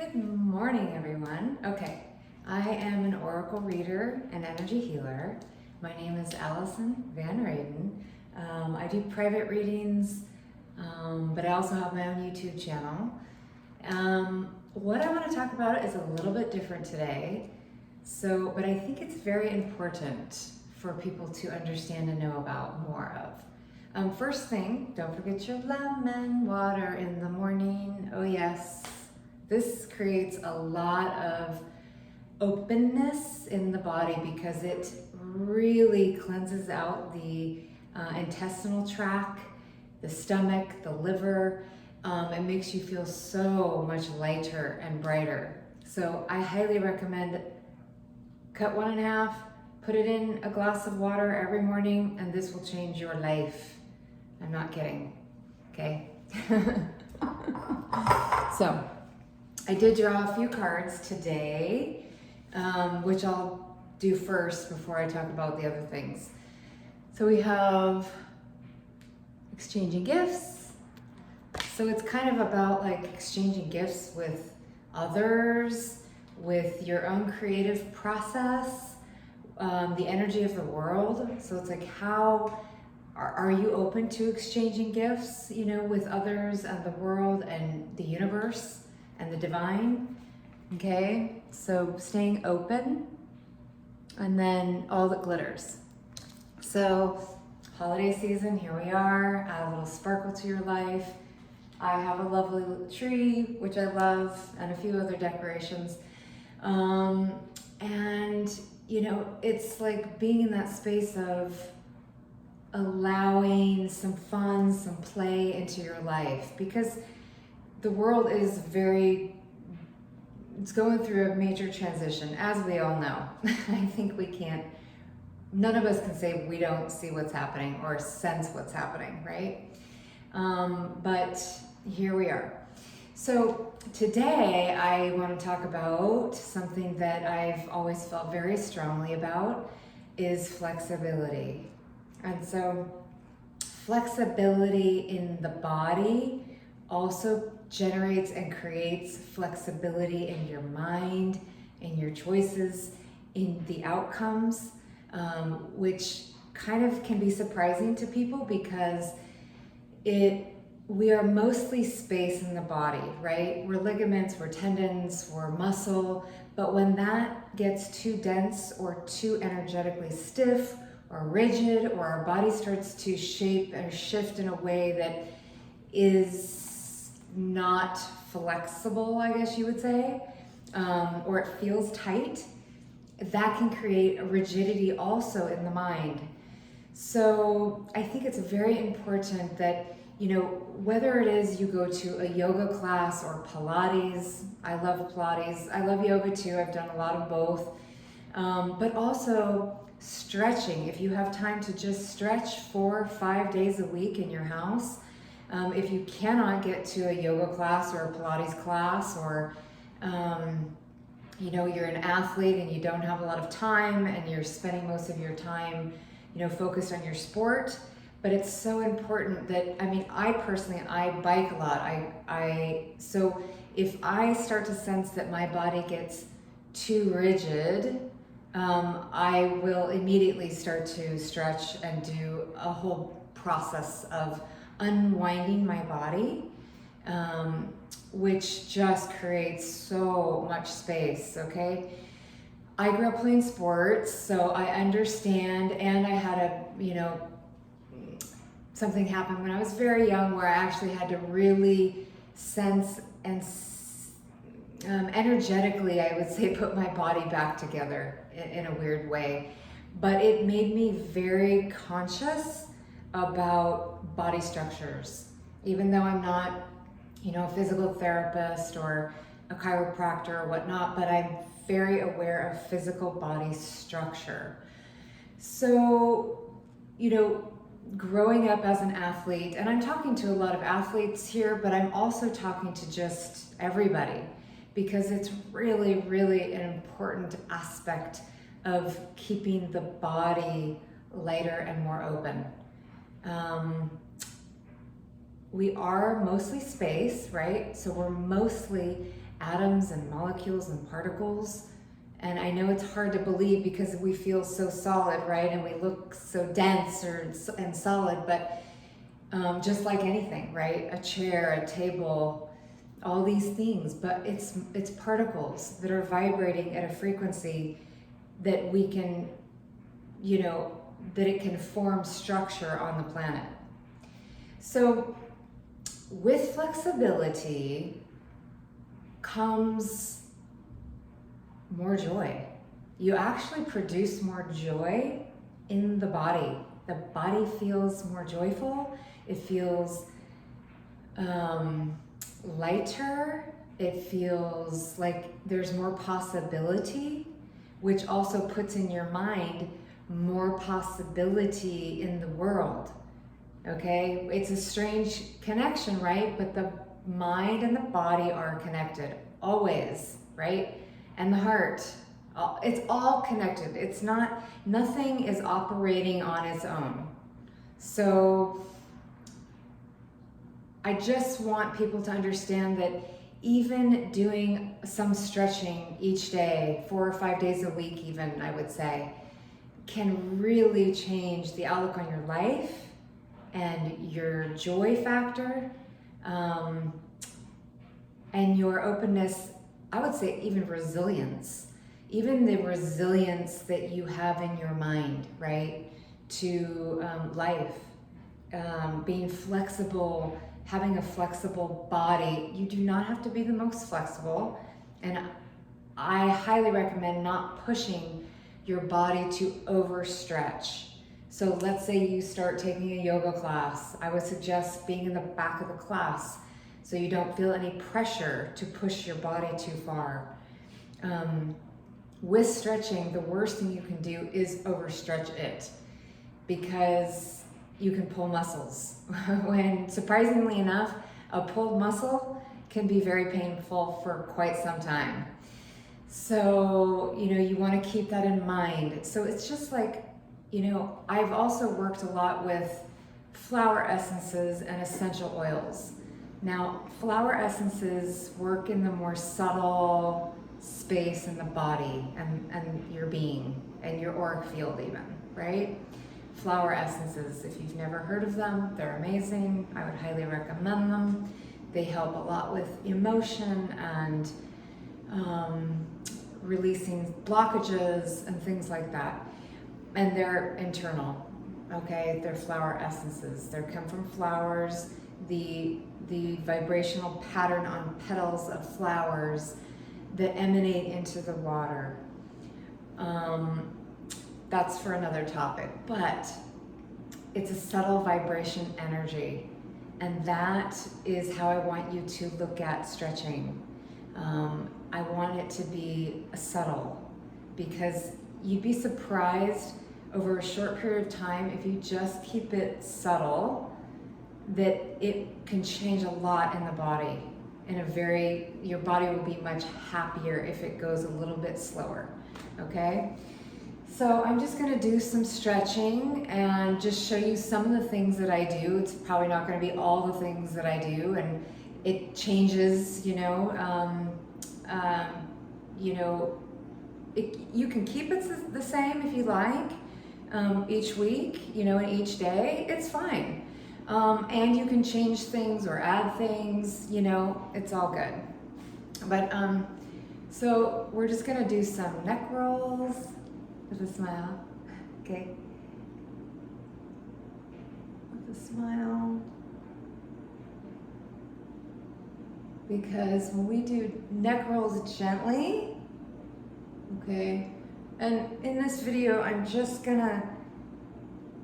Good morning, everyone. Okay, I am an oracle reader and energy healer. My name is Allyson Van Raden. I do private readings, but I also have my own YouTube channel. What I want to talk about is a little bit different today. But I think it's very important for people to understand and know about more of. First thing, don't forget your lemon water in the morning. Oh yes, this creates a lot of openness in the body because it really cleanses out the intestinal tract, the stomach, the liver. It makes you feel so much lighter and brighter. So I highly recommend cut one in half, put it in a glass of water every morning, and this will change your life. I'm not kidding, okay? So, I did draw a few cards today, which I'll do first before I talk about the other things. So we have exchanging gifts. So it's kind of about like exchanging gifts with others, with your own creative process, the energy of the world. So it's like, how are you open to exchanging gifts, with others and the world and the universe and the divine? Okay, so staying open, and then all that glitters. So holiday season, here we are, add a little sparkle to your life. I have a lovely tree, which I love, and a few other decorations. It's like being in that space of allowing some fun, some play into your life, because the world is it's going through a major transition, as we all know. I think none of us can say we don't see what's happening or sense what's happening, right? But here we are. So today I want to talk about something that I've always felt very strongly about, is flexibility. And so flexibility in the body also generates and creates flexibility in your mind, in your choices, in the outcomes, which kind of can be surprising to people because we are mostly space in the body, right? We're ligaments, we're tendons, we're muscle, but when that gets too dense or too energetically stiff or rigid, or our body starts to shape or shift in a way that is not flexible, I guess you would say, or it feels tight, that can create a rigidity also in the mind. So I think it's very important that, whether it is you go to a yoga class or Pilates, I love Pilates, I love yoga too, I've done a lot of both, but also stretching. If you have time to just stretch 4 or 5 days a week in your house, if you cannot get to a yoga class or a Pilates class, or you're an athlete and you don't have a lot of time and you're spending most of your time focused on your sport, but it's so important that, I personally bike a lot. So if I start to sense that my body gets too rigid, I will immediately start to stretch and do a whole process of unwinding my body, which just creates so much space, okay? I grew up playing sports, so I understand, and I had something happened when I was very young where I actually had to really sense and energetically, I would say, put my body back together in a weird way. But it made me very conscious about body structures, even though I'm not, a physical therapist or a chiropractor or whatnot, but I'm very aware of physical body structure. So, growing up as an athlete, and I'm talking to a lot of athletes here, but I'm also talking to just everybody, because it's really, really an important aspect of keeping the body lighter and more open. we are mostly space, right? So we're mostly atoms and molecules and particles. And I know it's hard to believe because we feel so solid, right? And we look so dense and solid, but just like anything, right? A chair, a table, all these things, but it's particles that are vibrating at a frequency that we can, that it can form structure on the planet. So with flexibility comes more joy. You actually produce more joy in the body. The body feels more joyful. It feels lighter. It feels like there's more possibility, which also puts in your mind more possibility in the world. Okay, it's a strange connection, right? But the mind and the body are connected always, right? And the heart, it's all connected. It's not, nothing is operating on its own. So I just want people to understand that even doing some stretching each day, 4 or 5 days a week even, I would say, can really change the outlook on your life and your joy factor, and your openness, I would say even resilience, even the resilience that you have in your mind, right, to life, being flexible, having a flexible body. You do not have to be the most flexible, and I highly recommend not pushing your body to overstretch. So let's say you start taking a yoga class. I would suggest being in the back of the class so you don't feel any pressure to push your body too far. With stretching, the worst thing you can do is overstretch it, because you can pull muscles. When, surprisingly enough, a pulled muscle can be very painful for quite some time. So, you want to keep that in mind. So it's just like, I've also worked a lot with flower essences and essential oils. Now, flower essences work in the more subtle space in the body and your being and your auric field even, right? Flower essences, if you've never heard of them, they're amazing. I would highly recommend them. They help a lot with emotion and releasing blockages and things like that. And they're internal, okay? They're flower essences. They come from flowers, the vibrational pattern on petals of flowers that emanate into the water. That's for another topic, but it's a subtle vibration energy. And that is how I want you to look at stretching. I want it to be subtle, because you'd be surprised over a short period of time, if you just keep it subtle, that it can change a lot in the body. Your body will be much happier if it goes a little bit slower, okay? So I'm just gonna do some stretching and just show you some of the things that I do. It's probably not gonna be all the things that I do, and it changes, you can keep it the same if you like, each week, and each day, it's fine. And you can change things or add things, it's all good. But, so we're just gonna do some neck rolls with a smile, okay? With a smile. Because when we do neck rolls gently, okay, and in this video, I'm just gonna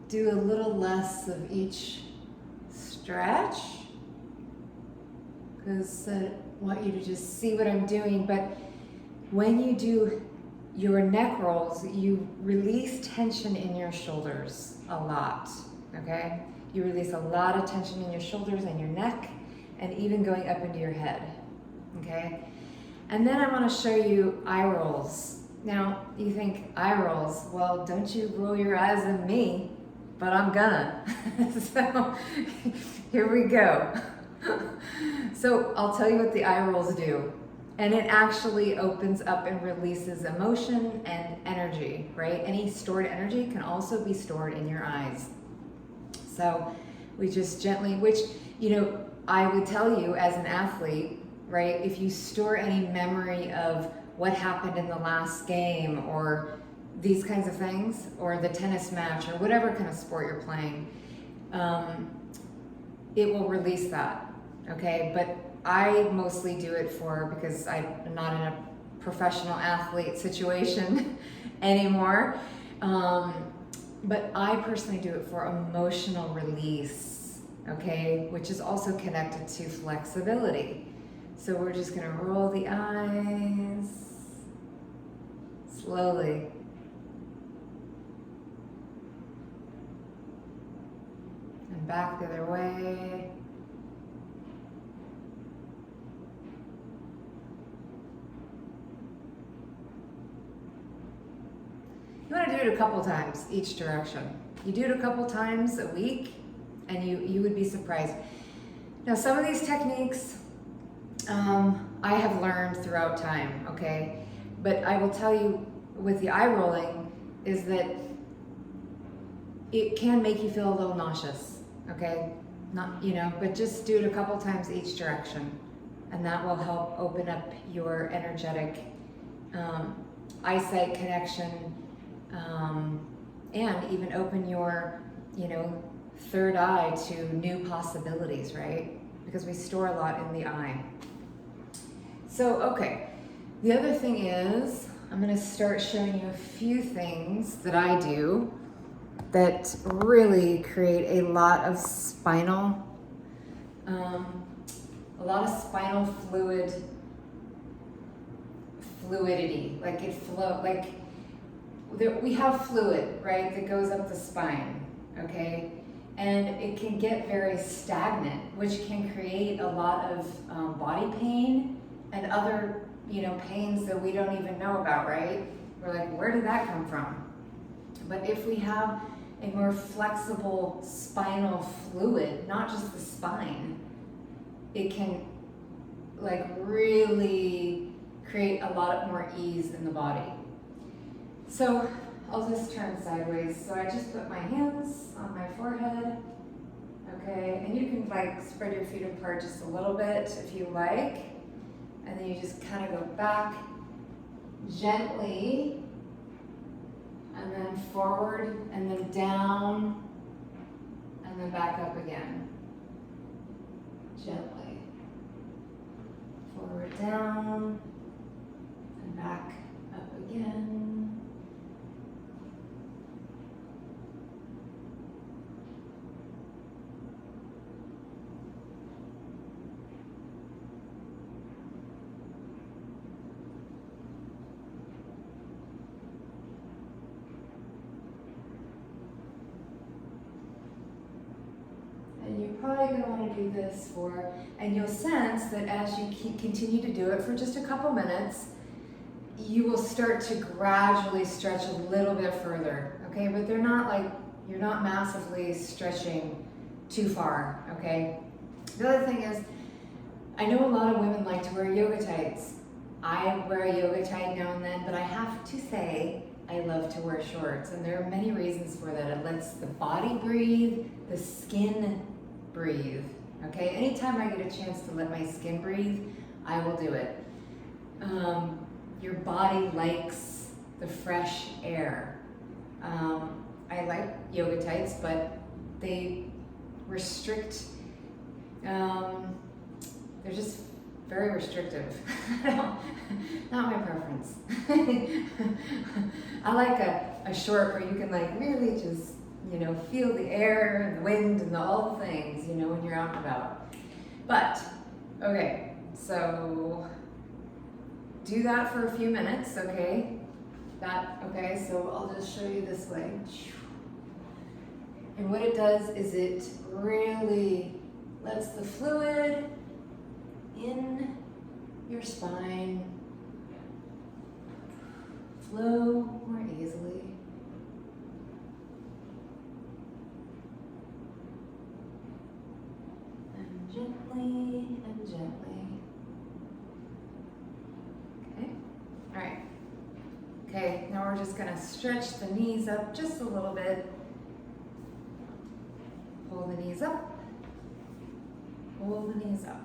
do a little less of each stretch, because I want you to just see what I'm doing. But when you do your neck rolls, you release tension in your shoulders a lot, okay? You release a lot of tension in your shoulders and your neck, and even going up into your head, okay? And then I want to show you eye rolls. Now, you think eye rolls, well, don't you roll your eyes at me? but I'm gonna. So here we go. So I'll tell you what the eye rolls do. And it actually opens up and releases emotion and energy, right? Any stored energy can also be stored in your eyes. So we just gently, which, you know, I would tell you as an athlete, right? If you store any memory of what happened in the last game or these kinds of things, or the tennis match, or whatever kind of sport you're playing, it will release that, okay? But I mostly do it because I'm not in a professional athlete situation anymore. But I personally do it for emotional release, okay? Which is also connected to flexibility. So we're just gonna roll the eyes slowly. And back the other way. You want to do it a couple times each direction. You do it a couple times a week and you would be surprised. Now some of these techniques I have learned throughout time, okay? But I will tell you with the eye rolling is that it can make you feel a little nauseous, okay? Not, you know, but just do it a couple times each direction and that will help open up your energetic eyesight connection, and even open your, you know, third eye to new possibilities, right? Because we store a lot in the eye. So, okay, the other thing is, I'm gonna start showing you a few things that I do that really create a lot of spinal fluidity, like it flow, like we have fluid, right, that goes up the spine, okay? And it can get very stagnant, which can create a lot of body pain and other, you know, pains that we don't even know about, right? We're like, where did that come from? But if we have a more flexible spinal fluid, not just the spine, it can like really create a lot more ease in the body. So I'll just turn sideways. So I just put my hands on my forehead, okay? And you can like spread your feet apart just a little bit if you like. And then you just kind of go back gently, and then forward, and then down, and then back up again. Gently. Forward, down, and back up again. Probably going to want to do this and you'll sense that as you continue to do it for just a couple minutes, you will start to gradually stretch a little bit further, okay? But they're not like, you're not massively stretching too far, okay? The other thing is, I know a lot of women like to wear yoga tights. I wear a yoga tight now and then, but I have to say, I love to wear shorts, and there are many reasons for that. It lets the body breathe, the skin breathe, okay? Anytime I get a chance to let my skin breathe, I will do it. Your body likes the fresh air. I like yoga tights, but they restrict, they're just very restrictive. Not my preference. I like a short where you can like really just, you know, feel the air and the wind and all the things, you know, when you're out and about. But, okay, so do that for a few minutes, okay? Okay, so I'll just show you this way. And what it does is it really lets the fluid in your spine flow more easily. we're just gonna stretch the knees up just a little bit. Pull the knees up. Pull the knees up.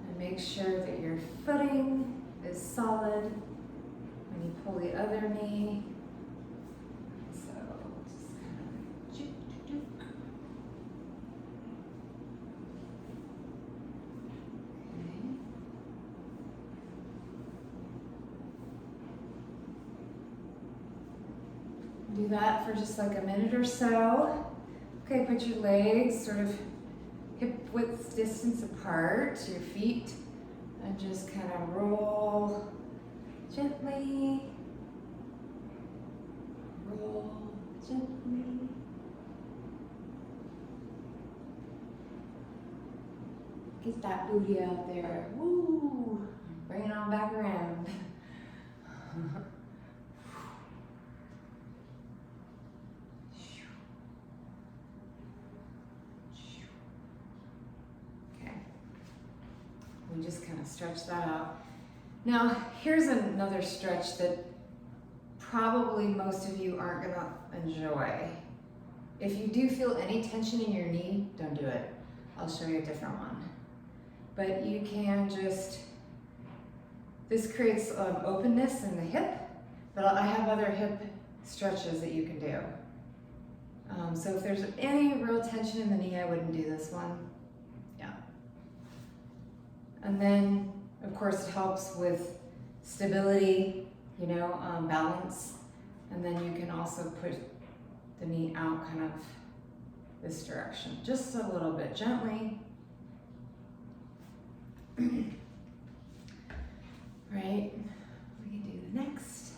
And make sure that your footing is solid when you pull the other knee. So just kind of juke, juke. Okay. Do that for just like a minute or so. Okay, put your legs sort of hip width distance apart, your feet, and just kind of roll gently. Roll gently. Get that booty out there. Woo! Bring it on back around. We just kind of stretch that out. Now, here's another stretch that probably most of you aren't gonna enjoy. If you do feel any tension in your knee, don't do it. I'll show you a different one. But you can just, this creates openness in the hip, but I have other hip stretches that you can do. So if there's any real tension in the knee, I wouldn't do this one. Yeah. And then, of course, it helps with stability, you know, balance. And then you can also put the knee out kind of this direction, just a little bit, gently. Right, we can do the next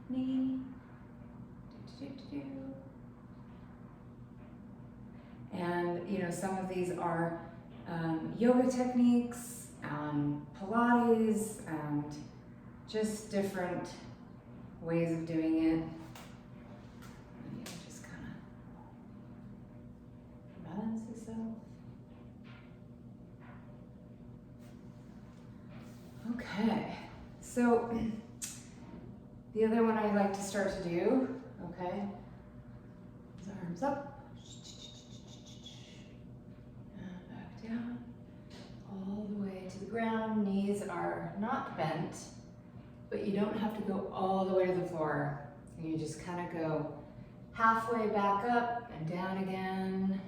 knee. And, you know, some of these are yoga techniques, Pilates, and just different ways of doing it. And you just kind of balance yourself. Okay, so the other one I like to start to do, okay, is arms up. Down, all the way to the ground. Knees are not bent, but you don't have to go all the way to the floor. You just kind of go halfway back up and down again.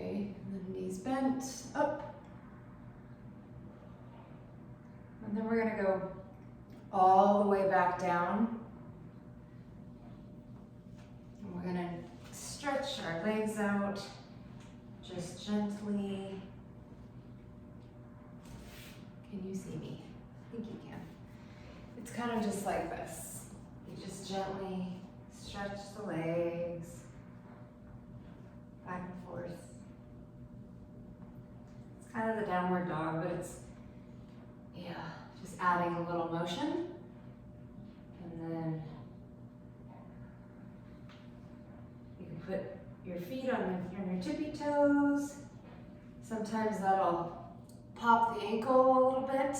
Okay, and then knees bent, up. And then we're gonna go all the way back down. And we're gonna stretch our legs out, just gently. Can you see me? I think you can. It's kind of just like this. You just gently stretch the legs, back and forth. Kind of the downward dog, but it's, yeah, just adding a little motion. And then you can put your feet on your tippy toes. Sometimes that'll pop the ankle a little bit.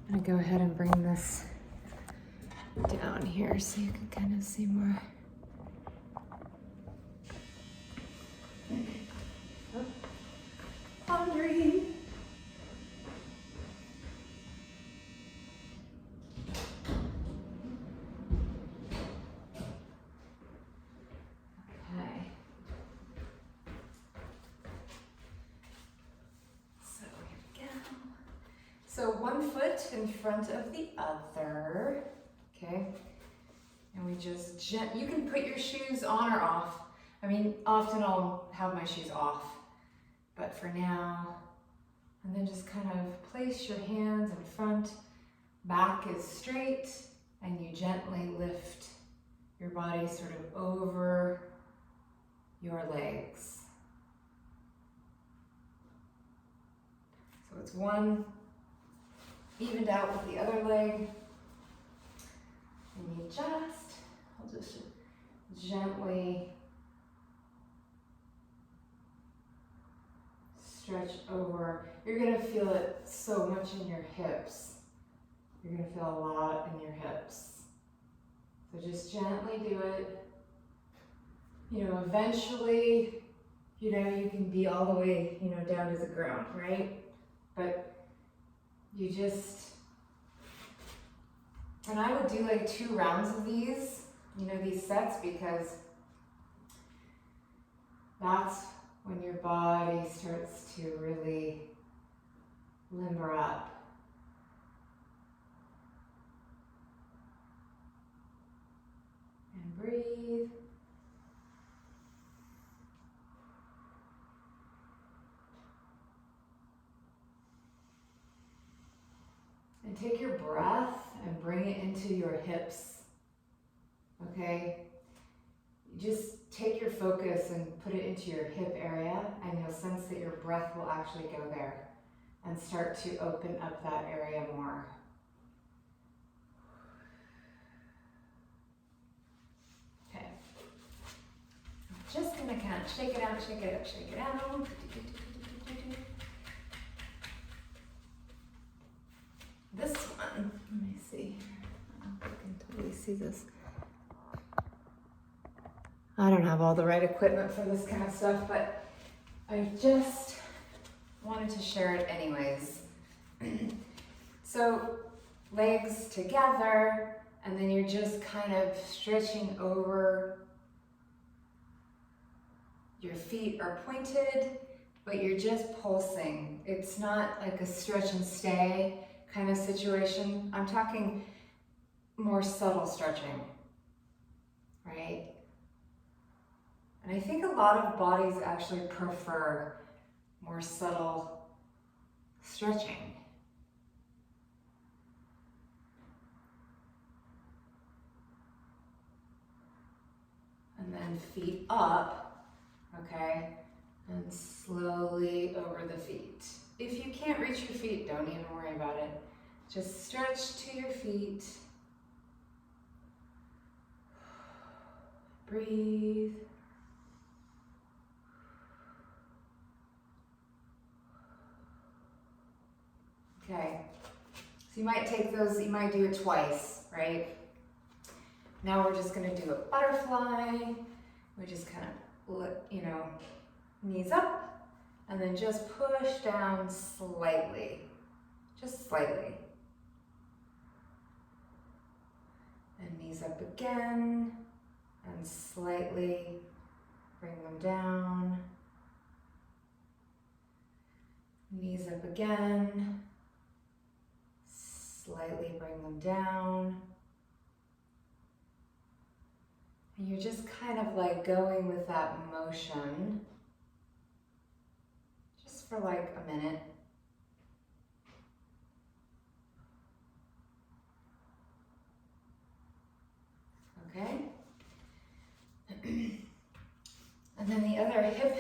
I'm gonna go ahead and bring this down here so you can kind of see more. Laundry. Okay. So here we go. So one foot in front of the other, okay? And we just you can put your shoes on or off. I mean, often I'll have my shoes off. but for now. And then just kind of place your hands in front, back is straight, and you gently lift your body sort of over your legs. So it's one evened out with the other leg. And you I'll just gently stretch over. You're gonna feel it so much in your hips. You're gonna feel a lot in your hips. So just gently do it. You know, eventually, you know, you can be all the way, you know, down to the ground, right? But you just, and I would do like 2 rounds of these, you know, these sets, because that's when your body starts to really limber up. And breathe. And take your breath and bring it into your hips, okay? You just take your focus and put it into your hip area, and you'll sense that your breath will actually go there and start to open up that area more. Okay. I'm just gonna kind of shake it out, shake it up, shake it out. This one, let me see. I don't think I can totally see this. I don't have all the right equipment for this kind of stuff, but I just wanted to share it anyways. So legs together, and then you're just kind of stretching over. Your feet are pointed, but you're just pulsing. It's not like a stretch and stay kind of situation. I'm talking more subtle stretching, right? And I think a lot of bodies actually prefer more subtle stretching. And then feet up, okay? And slowly over the feet. If you can't reach your feet, don't even worry about it. Just stretch to your feet. Breathe. Okay, so you might take those, you might do it twice, right? Now we're just gonna do a butterfly. We just kind of, you know, knees up, and then just push down slightly, just slightly. And knees up again, and slightly bring them down. Knees up again, slightly bring them down. And you're just kind of like going with that motion, just for like a minute. Okay? And then the other hip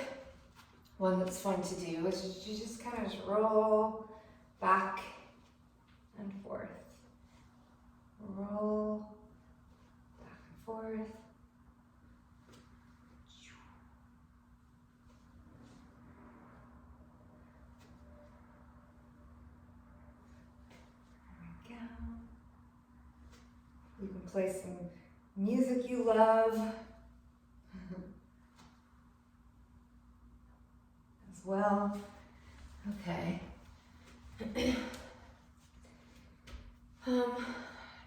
one that's fun to do is you just kind of just roll back and forth. Roll back and forth. There we go. You can play some music you love as well. Okay.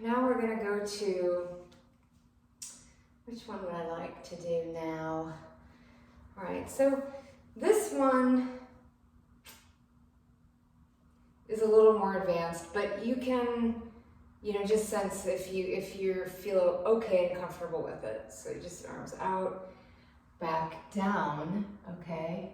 Now we're gonna go to, which one would I like to do now? All right, so this one is a little more advanced, but you can, you know, just sense if you feel okay and comfortable with it. So just arms out, back down, okay?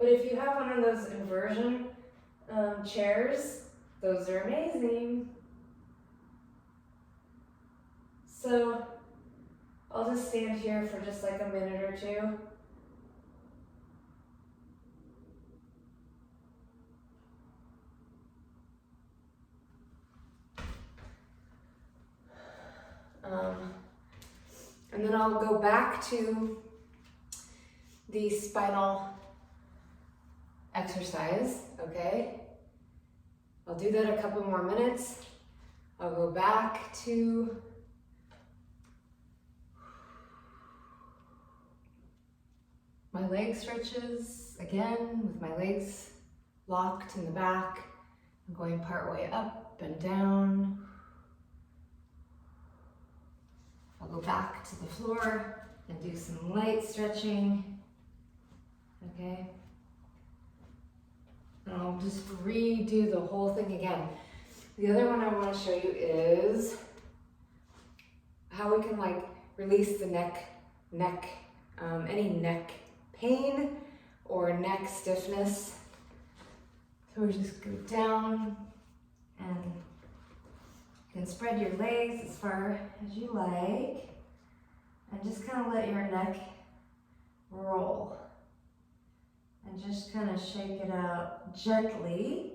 But if you have one of those inversion chairs, those are amazing. So I'll just stand here for just like a minute or two. And then I'll go back to the spinal exercise, okay? I'll do that a couple more minutes. I'll go back to my leg stretches, again, with my legs locked in the back. I'm going part way up and down. I'll go back to the floor and do some light stretching, okay? And I'll just redo the whole thing again. The other one I want to show you is how we can like release the neck, any neck pain or neck stiffness. So we just go down and you can spread your legs as far as you like and just kind of let your neck roll and just kind of shake it out gently,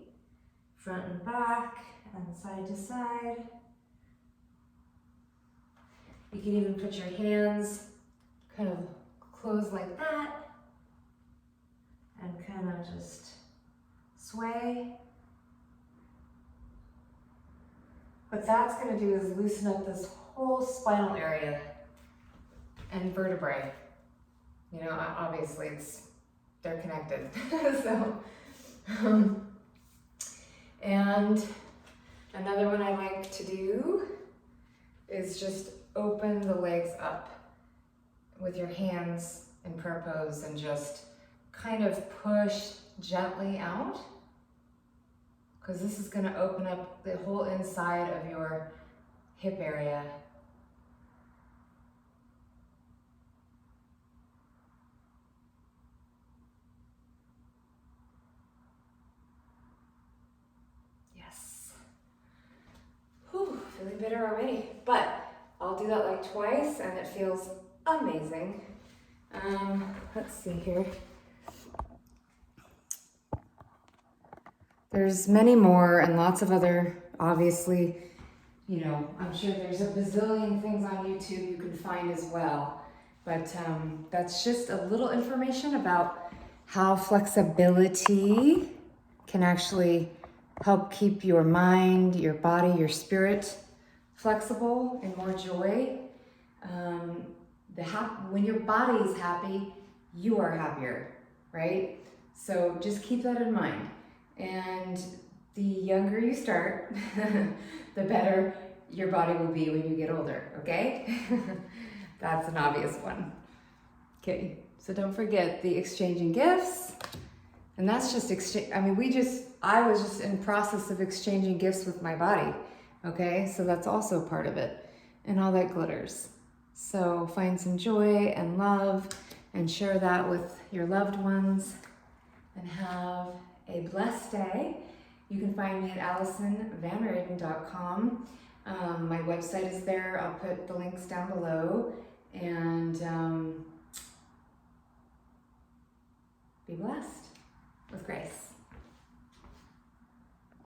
front and back and side to side. You can even put your hands kind of closed like that and kind of just sway. What that's going to do is loosen up this whole spinal area and vertebrae. You know, obviously they're connected. So, and another one I like to do is just open the legs up with your hands in prayer pose and just kind of push gently out, because this is going to open up the whole inside of your hip area. Yes. Whew, feeling better already. But I'll do that like twice and it feels amazing. Let's see here. There's many more and lots of other, obviously, you know, I'm sure there's a bazillion things on YouTube you can find as well. But that's just a little information about how flexibility can actually help keep your mind, your body, your spirit flexible and more joy. When your body is happy, you are happier, right? So just keep that in mind. And the younger you start, the better your body will be when you get older, okay? That's an obvious one. Okay, so don't forget the exchanging gifts. And that's just I was just in process of exchanging gifts with my body, okay? So that's also part of it, and all that glitters. So find some joy and love and share that with your loved ones and have a blessed day. You can find me at AllysonVanRaden.com. My website is there. I'll put the links down below. And be blessed.